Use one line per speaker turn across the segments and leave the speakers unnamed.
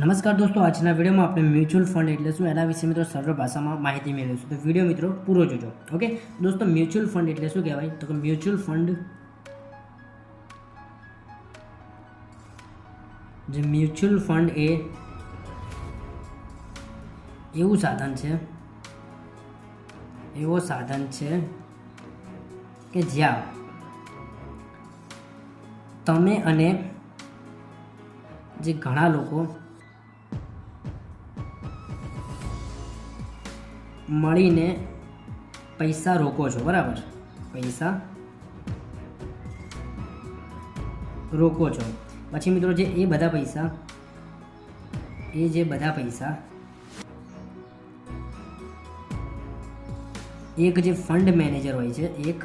નમસ્કાર દોસ્તો, આજના વિડીયોમાં આપણે મ્યુચ્યુઅલ ફંડ એટલે શું એના વિશે મિત્રો સરળ ભાષામાં માહિતી મેળવીશું. તો વિડીયો મિત્રો પૂરો જોજો. ઓકે દોસ્તો, મ્યુચ્યુઅલ ફંડ એટલે શું કહેવાય? તો કે મ્યુચ્યુઅલ ફંડ એ એવો સાધન છે કે જ્યાં તમે અને જે ઘણા લોકો મળીને પૈસા રોકો છો. બરાબર, પૈસા રોકો છો. પછી મિત્રો જે બધા પૈસા એક જે ફંડ મેનેજર હોય છે, એક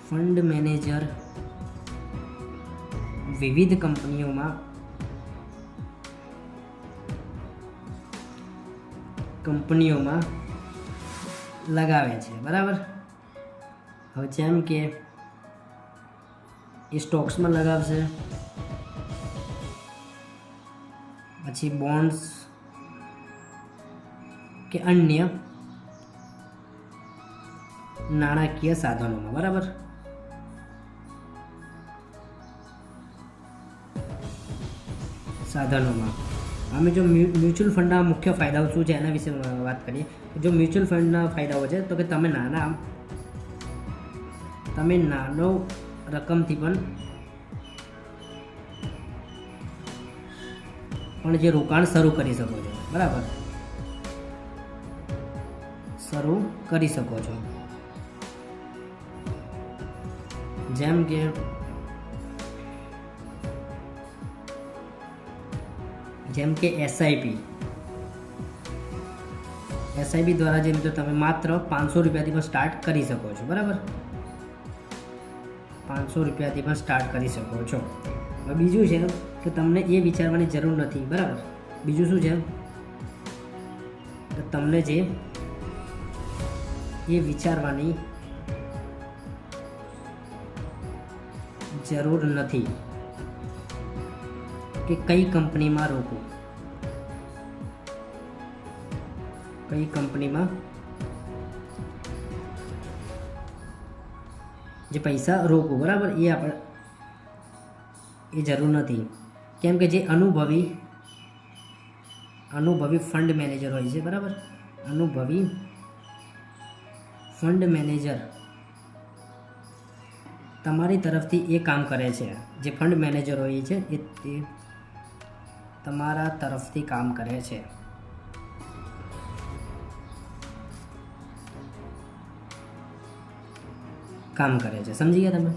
ફંડ મેનેજર વિવિધ કંપનીઓમાં લગાવે છે. બરાબર, હવે જેમ કે એ સ્ટોક્સમાં લગાવશે, પછી બોન્ડ્સ કે અન્ય નાણાકીય સાધનોમાં. બરાબર, અમે જો મ્યુચ્યુઅલ ફંડના મુખ્ય ફાયદાઓ શું છે એના વિશે વાત કરીએ. જો મ્યુચ્યુઅલ ફંડના ફાયદાઓ છે તો કે તમે નાનો રકમથી પણ જે રોકાણ શરૂ કરી શકો છો. બરાબર, શરૂ કરી શકો છો. જેમ કે એસઆઈપી દ્વારા જે મિત્રો તમે માત્ર 500 રૂપિયાથી પણ સ્ટાર્ટ કરી શકો છો. બરાબર, 500 રૂપિયાથી પણ સ્ટાર્ટ કરી શકો છો. હવે બીજું છે કે તમને એ વિચારવાની જરૂર નથી. બરાબર, બીજું શું છે કે તમને જે એ વિચારવાની જરૂર નથી કે કઈ કંપનીમાં રોકવું, કઈ કંપનીમાં જે પૈસા રોકવું. બરાબર, એ જરૂર નથી. કેમ કે જે અનુભવી ફંડ મેનેજર હોય છે. બરાબર, અનુભવી ફંડ મેનેજર તમારી તરફથી એ કામ કરે છે. જે ફંડ મેનેજર હોય છે એ તમારા તરફથી કામ કરે છે. સમજી ગયા તમે?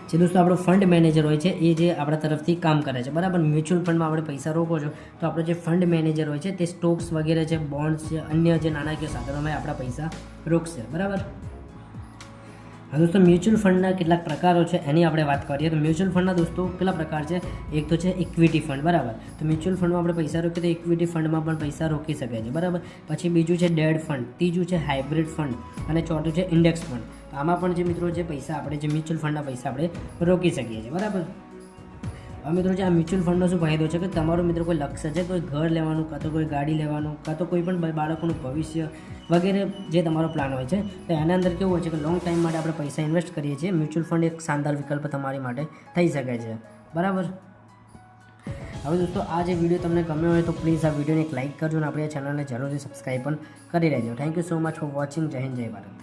જે દોસ્તો આપણો ફંડ મેનેજર હોય છે એ જે આપણા તરફથી કામ કરે છે. બરાબર, મ્યુચ્યુઅલ ફંડમાં આપણે પૈસા રોકો છો તો આપણો જે ફંડ મેનેજર હોય છે તે સ્ટોક્સ વગેરે છે, બોન્ડ્સ છે, અન્ય જે નાણાકીય સાધનોમાં આપણા પૈસા રોકશે. બરાબર, હા દોસ્તો, મ્યુચ્યુઅલ ફંડના કેટલાક પ્રકારો છે એની આપણે વાત કરીએ. તો મ્યુચ્યુઅલ ફંડના દોસ્તો કેટલા પ્રકાર છે? એક તો છે ઇક્વિટી ફંડ. બરાબર, તો મ્યુચ્યુઅલ ફંડમાં આપણે પૈસા રોકીએ તો ઇક્વિટી ફંડમાં પણ પૈસા રોકી શકે છે. બરાબર, પછી બીજું છે ડેડ ફંડ, ત્રીજું છે હાઇબ્રિડ ફંડ અને ચોથું છે ઇન્ડેક્સ ફંડ. તો આમાં પણ જે મિત્રો જે પૈસા આપણે જે મ્યુચ્યુઅલ ફંડના પૈસા આપણે રોકી શકીએ છીએ. બરાબર, હવે મિત્રો જે આ મ્યુચ્યુઅલ ફંડનો શું ફાયદો છે કે તમારું મિત્રો કોઈ લક્ષ્ય છે, કોઈ ઘર લેવાનું, કાં તો કોઈ ગાડી લેવાનું, કાં તો કોઈ પણ બાળકોનું ભવિષ્ય વગેરે જે તમારો પ્લાન હોય છે તો એના અંદર કેવું હોય છે કે લોંગ ટાઈમ માટે આપણે પૈસા ઇન્વેસ્ટ કરીએ છીએ. મ્યુચ્યુઅલ ફંડ એક શાનદાર વિકલ્પ તમારી માટે થઈ શકે છે. બરાબર, હવે દોસ્તો આ જે વિડીયો તમને ગમ્યો હોય તો પ્લીઝ આ વિડીયોને એક લાઇક કરજો અને આપણી આ ચેનલને જરૂરથી સબસ્ક્રાઈબ પણ કરી લેજો. Thank you so much for watching. જય હિન્દ, જય ભારત.